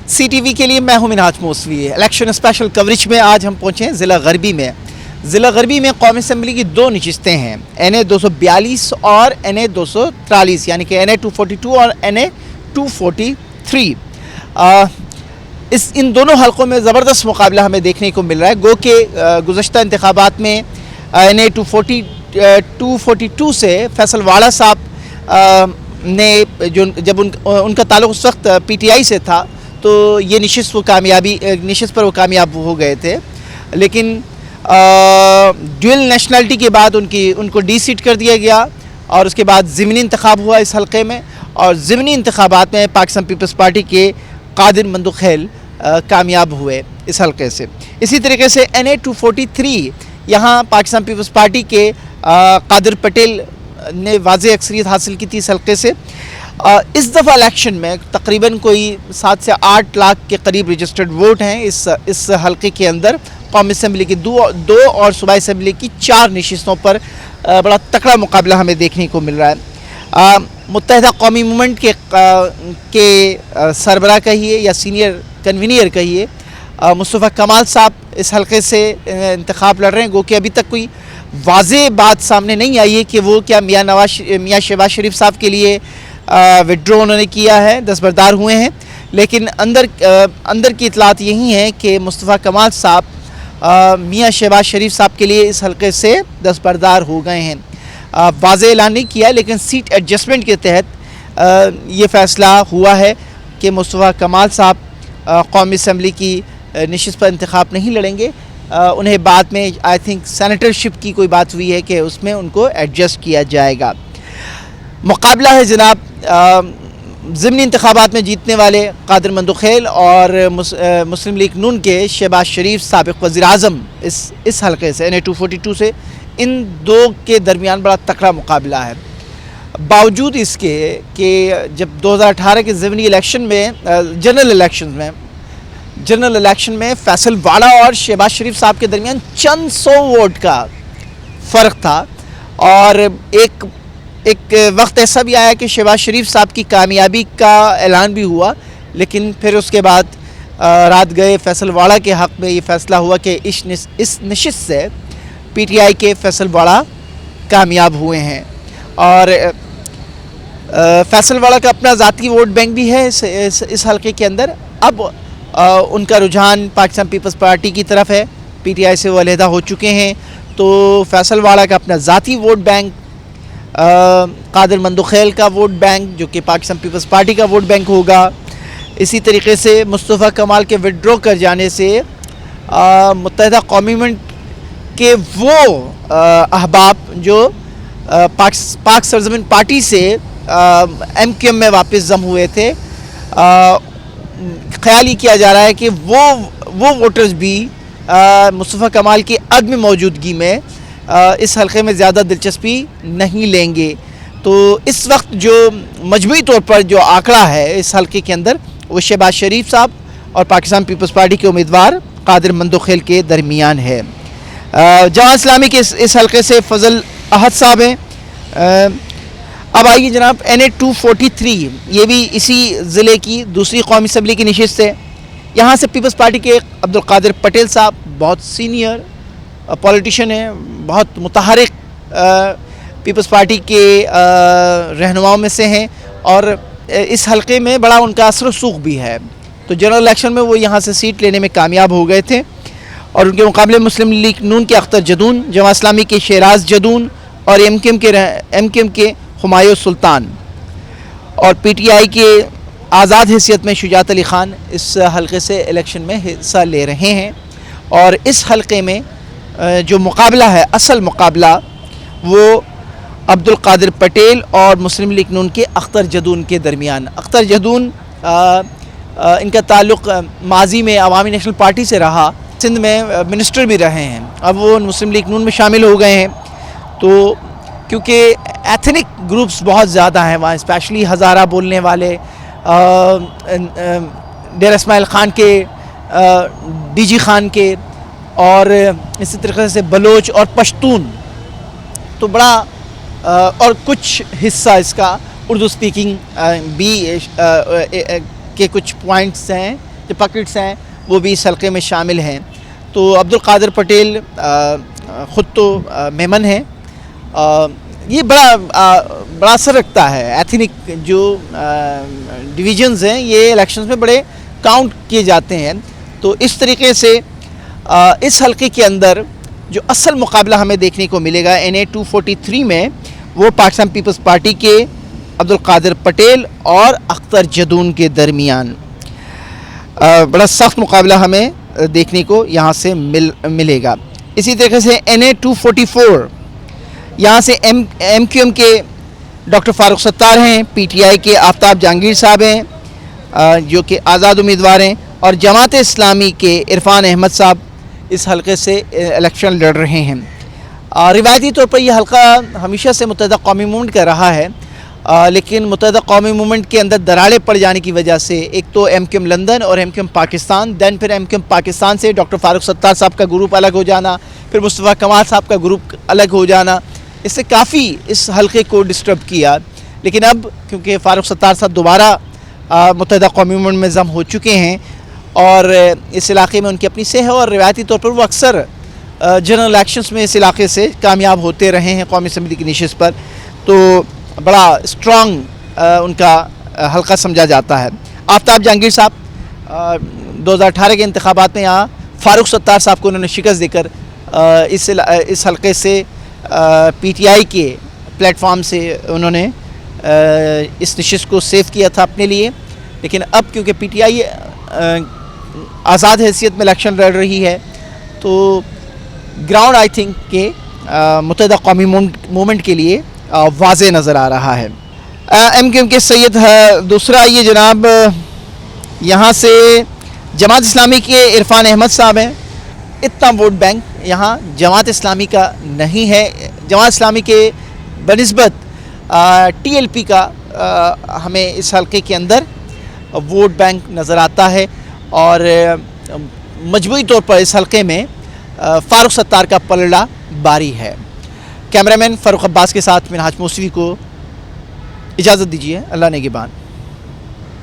C T V के लिए मैं हूं Minhaj Mousavi. Election special coverage में आज हम पहुंचे हैं ज़िला गरबी में। ज़िला गरबी में कौमी असम्बली की दो नशिस्तें हैं, NA 242 और NA 243, यानी कि NA 242 और NA 243। इन दोनों हलकों में ज़बरदस्त मुकाबला हमें देखने को मिल रहा है। गो के गुज़श्ता इंतखाबात में NA 242 से फैसल वाला साहब ने जब उनका ताल्लुक़ उस वक्त PTI से था, तो ये नशिस्त पर वो कामयाब हो गए थे। लेकिन ड्यूल नेशनलिटी के बाद उनको डी सीट कर दिया गया और उसके बाद ज़िमनी इंतखाब हुआ इस हलके में, और ज़िमनी इंतखाबात में पाकिस्तान पीपल्स पार्टी के कादिर मंदुखेल कामयाब हुए इस हलके से। इसी तरीके से NA 243 यहाँ पाकिस्तान पीपल्स पार्टी के कादिर पटेल ने वाज़ेह अक्सरियत हासिल की थी इस हलके से। इस दफ़ा इलेक्शन में तकरीबन कोई 7 से 8 लाख के करीब रजिस्टर्ड वोट हैं इस हलके के अंदर। कौमी असम्बली की दो और सूबाई असम्बली की 4 नशिस्तों पर बड़ा तकड़ा मुकाबला हमें देखने को मिल रहा है। मुत्तहिदा कौमी मूवमेंट के सरबराह कहिए या सीनियर कन्वीनियर कहिए, मुस्तफ़ा कमाल साहब इस हलके से इंतखाब लड़ रहे हैं। गो कि अभी तक कोई वाज़ेह बात सामने नहीं आई है कि वो क्या मियाँ शहबाज शरीफ साहब के लिए विड्रॉ उन्होंने किया है, दस्तबरदार हुए हैं। लेकिन अंदर की इतलात यही है कि मुस्तफ़ा कमाल साहब मियाँ शहबाज शरीफ साहब के लिए इस हलके से दस्तबरदार हो गए हैं। वाज़ेह ऐलान नहीं किया, लेकिन सीट एडजस्टमेंट के तहत ये फ़ैसला हुआ है कि मुस्तफ़ा कमाल साहब कौमी असम्बली की नशिस्त पर इंतखाब नहीं लड़ेंगे। उन्हें बाद में आई थिंक सेनेटरशिप की कोई बात हुई है कि उसमें उनको एडजस्ट किया जाएगा। मुकाबला है जनाब ज़िमनी इंतखाबात में जीतने वाले कादिर मंदुखेल और मुस्लिम लीग नून के शहबाज शरीफ साबिक़ वज़ीर आज़म इस हलके से NA 242 से। इन दो के दरमियान बड़ा तकड़ा मुकाबला है, बावजूद इसके कि जब 2018 के ज़िमनी इलेक्शन में जनरल इलेक्शन में फैसल वाला और शहबाज शरीफ साहब के दरमियान चंद 100 वोट का फ़र्क था। और एक वक्त ऐसा भी आया कि शहबाज शरीफ साहब की कामयाबी का ऐलान भी हुआ, लेकिन फिर उसके बाद रात गए फैसल वाड़ा के हक़ में ये फ़ैसला हुआ कि इस नशिस्त से PTI के फैसल वाड़ा कामयाब हुए हैं। और फैसल वाड़ा का अपना ज़ाती वोट बैंक भी है इस हलके के अंदर। अब उनका रुझान पाकिस्तान पीपल्स पार्टी की तरफ है, PTI से वो अलहदा हो चुके हैं। तो फैसल वाड़ा का अपना ज़ाती वोट बैंक, कादिर मंदुखेल का वोट बैंक जो कि पाकिस्तान पीपल्स पार्टी का वोट बैंक होगा। इसी तरीके से मुस्तफ़ा कमाल के विड्रॉ कर जाने से मुत्तहिदा कौमी मूवमेंट के वो अहबाब जो पाक सरज़मीन पार्टी से MQM में वापस जम हुए थे, ख्याल ही किया जा रहा है कि वो वोटर्स भी मुस्तफ़ा कमाल की अदम मौजूदगी में इस हलके में ज़्यादा दिलचस्पी नहीं लेंगे। तो इस वक्त जो मजमूई तौर पर जो आंकड़ा है इस हलके के अंदर, वो शहबाज शरीफ साहब और पाकिस्तान पीपल्स पार्टी के उम्मीदवार कादिर मंदुखेल के दरमियान है। जमात इस्लामी के इस हलके से फजल अहद साहब हैं। अब आइए जनाब NA 243, ये भी इसी ज़िले की दूसरी कौमी असम्बली की नशिस्त है। यहाँ से पीपल्स पार्टी के अब्दुल कादिर पटेल साहब बहुत सीनियर पॉलिटिशियन हैं, बहुत मुतहरिक पीपल्स पार्टी के रहनुमाओं में से हैं, और इस हलके में बड़ा उनका असर रसूख भी है। तो जनरल इलेक्शन में वो यहाँ से सीट लेने में कामयाब हो गए थे, और उनके मुकाबले मुस्लिम लीग नून के अख्तर जदून, जमात इस्लामी के शेराज जदून और MQM के हुमायूं सुल्तान, और PTI के आज़ाद हैसियत में शुजात अली ख़ान इस हलके से इलेक्शन में हिस्सा ले रहे हैं। और इस हलके में जो मुकाबला है, असल मुकाबला, वो अब्दुल कादिर पटेल और मुस्लिम लीग नून के अख्तर जदून के दरमियान। अख्तर जदून इनका ताल्लुक़ माजी में अवामी नेशनल पार्टी से रहा, सिंध में मिनिस्टर भी रहे हैं, अब वो मुस्लिम लीग नून में शामिल हो गए हैं। तो क्योंकि एथनिक ग्रुप्स बहुत ज़्यादा हैं वहाँ, स्पेशली हज़ारा बोलने वाले, डेरा इस्माइल ख़ान के, DG ख़ान के, और इसी तरीके से बलोच और पश्तून, तो बड़ा और कुछ हिस्सा इसका उर्दू स्पीकिंग भी के कुछ पॉइंट्स हैं جو پاکٹس ہیں وہ بھی اس حلقے میں شامل ہیں. تو عبدالقادر پٹیل خود تو مہمن ہیں. یہ بڑا اثر رکھتا ہے. ایتھنک جو ڈویژنز ہیں یہ الیکشنز میں بڑے کاؤنٹ کیے جاتے ہیں. تو اس طریقے سے اس حلقے کے اندر جو اصل مقابلہ ہمیں دیکھنے کو ملے گا NA 243 میں وہ پاکستان پیپلز پارٹی کے عبدالقادر پٹیل اور اختر جدون کے درمیان بڑا سخت مقابلہ ہمیں دیکھنے کو یہاں سے ملے گا. اسی طریقے سے NA 244 یہاں سے MQM کے ڈاکٹر فاروق ستار ہیں, PTI کے آفتاب جہانگیر صاحب ہیں جو کہ آزاد امیدوار ہیں, اور جماعت اسلامی کے عرفان احمد صاحب اس حلقے سے الیکشن لڑ رہے ہیں. روایتی طور پر یہ حلقہ ہمیشہ سے متحدہ قومی موومنٹ کا رہا ہے, لیکن متحدہ قومی موومنٹ کے اندر دراڑیں پڑ جانے کی وجہ سے ایک تو MQM لندن اور MQM پاکستان, پھر MQM پاکستان سے ڈاکٹر فاروق ستار صاحب کا گروپ الگ ہو جانا, پھر مصطفیٰ کمال صاحب کا گروپ الگ ہو جانا, اس سے کافی اس حلقے کو ڈسٹرب کیا. لیکن اب کیونکہ فاروق ستار صاحب دوبارہ متحدہ قومی موومنٹ میں ضم ہو چکے ہیں اور اس علاقے میں ان کی اپنی سے ہے, اور روایتی طور پر وہ اکثر جنرل الیکشنز میں اس علاقے سے کامیاب ہوتے رہے ہیں قومی اسمبلی کی نشست پر, تو بڑا اسٹرانگ ان کا حلقہ سمجھا جاتا ہے. آفتاب جہانگیر صاحب 2018 کے انتخابات میں یہاں فاروق ستار صاحب کو انہوں نے شکست دے کر اس حلقے سے PTI کے پلیٹ فارم سے انہوں نے اس نشست کو سیو کیا تھا اپنے لیے. لیکن اب کیونکہ PTI آزاد حیثیت میں الیکشن لڑ رہی ہے تو گراؤنڈ آئی تھنک کہ متحدہ قومی موومنٹ کے لیے واضح نظر آ رہا ہے. MQM کے سید دوسرا یہ جناب یہاں سے جماعت اسلامی کے عرفان احمد صاحب ہیں. اتنا ووٹ بینک یہاں جماعت اسلامی کا نہیں ہے. جماعت اسلامی کے بنسبت TLP کا ہمیں اس حلقے کے اندر ووٹ بینک نظر آتا ہے, اور مجموعی طور پر اس حلقے میں فاروق ستار کا پلڑا باری ہے. کیمرہ مین فاروق عباس کے ساتھ منہاج موسوی کو اجازت دیجیے. اللہ نگہبان.